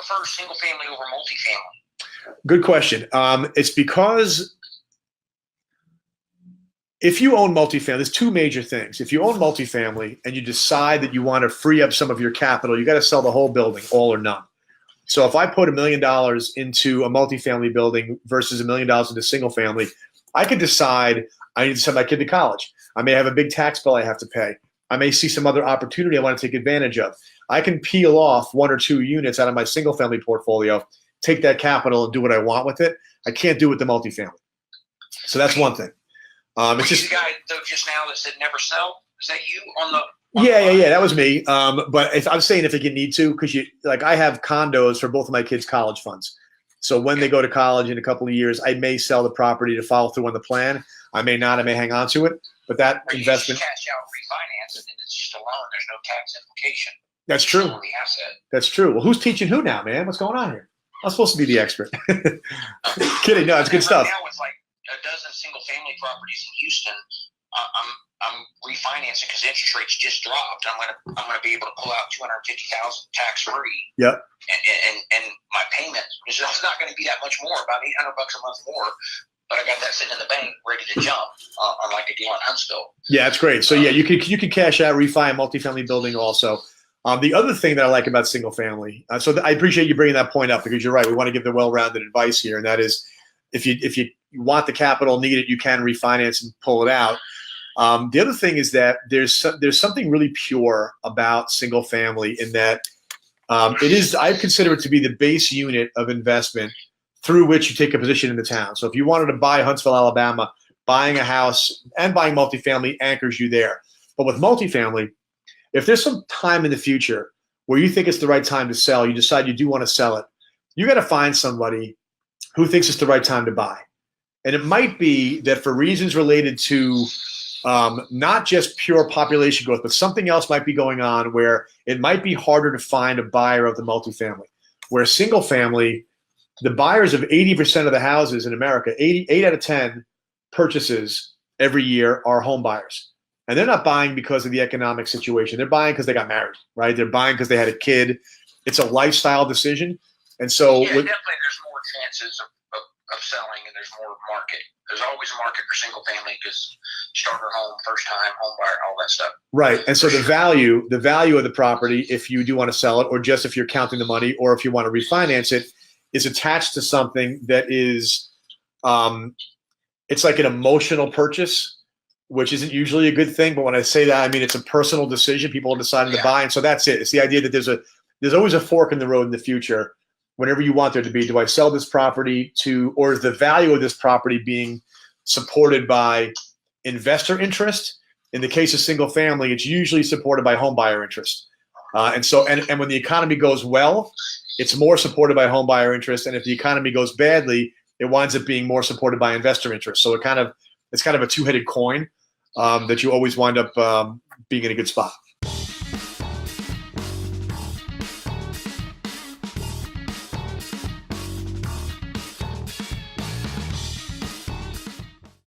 prefer single family over multifamily? Good question. It's because if you own multifamily, there's two major things. If you own multifamily and you decide that you want to free up some of your capital, you got to sell the whole building, all or none. So if I put $1 million into a multifamily building versus $1 million into single family, I could decide I need to send my kid to college. I may have a big tax bill I have to pay. I may see some other opportunity I want to take advantage of. I can peel off 1 or 2 units out of my single family portfolio, take that capital and do what I want with it. I can't do it with the multifamily. So that's one thing. It's just the guy though just now that said never sell. Is that you on the? Yeah, that was me. But I'm saying if you need to, because I have condos for both of my kids' college funds. So when they go to college in a couple of years, I may sell the property to follow through on the plan. I may not. I may hang on to it. But that investment, cash out, refinance, and then it's just a loan. There's no tax implication. That's true. On the asset. That's true. Well, who's teaching who now, man? What's going on here? I'm supposed to be the expert. Kidding. No, it's good stuff. Now with like a dozen single family properties in Houston, I'm refinancing because interest rates just dropped. I'm gonna be able to pull out $250,000 tax free. Yep. And my payment is not going to be that much more, about $800 a month more. But I got that sitting in the bank, ready to jump on like a deal in Huntsville. Yeah, that's great. So yeah, you could cash out, refi a multifamily building also. The other thing that I like about single family, I appreciate you bringing that point up because you're right. We want to give the well-rounded advice here, and that is, if you want the capital, need it, you can refinance and pull it out. The other thing is that there's something really pure about single family in that it is, I consider it to be the base unit of investment through which you take a position in the town. So if you wanted to buy Huntsville, Alabama, buying a house and buying multifamily anchors you there. But with multifamily, if there's some time in the future where you think it's the right time to sell, you decide you do want to sell it, you got to find somebody who thinks it's the right time to buy. And it might be that for reasons related to not just pure population growth, but something else might be going on where it might be harder to find a buyer of the multifamily. Where single family, the buyers of 80% of the houses in America, 8 out of 10 purchases every year are home buyers. And they're not buying because of the economic situation. They're buying because they got married, right? They're buying because they had a kid. It's a lifestyle decision. And so definitely there's more chances of selling, and there's more market. There's always a market for single family because starter home, first time home buyer, all that stuff. Right. And so the value of the property, if you do want to sell it, or just if you're counting the money, or if you want to refinance it, is attached to something that is, it's like an emotional purchase, which isn't usually a good thing. But when I say that, I mean, it's a personal decision. People are deciding to buy. And so that's it. It's the idea that there's always a fork in the road in the future. Whenever you want there to be, do I sell this property or is the value of this property being supported by investor interest? In the case of single family, it's usually supported by home buyer interest. And when the economy goes well, it's more supported by home buyer interest. And if the economy goes badly, it winds up being more supported by investor interest. So it's kind of a two-headed coin that you always wind up being in a good spot.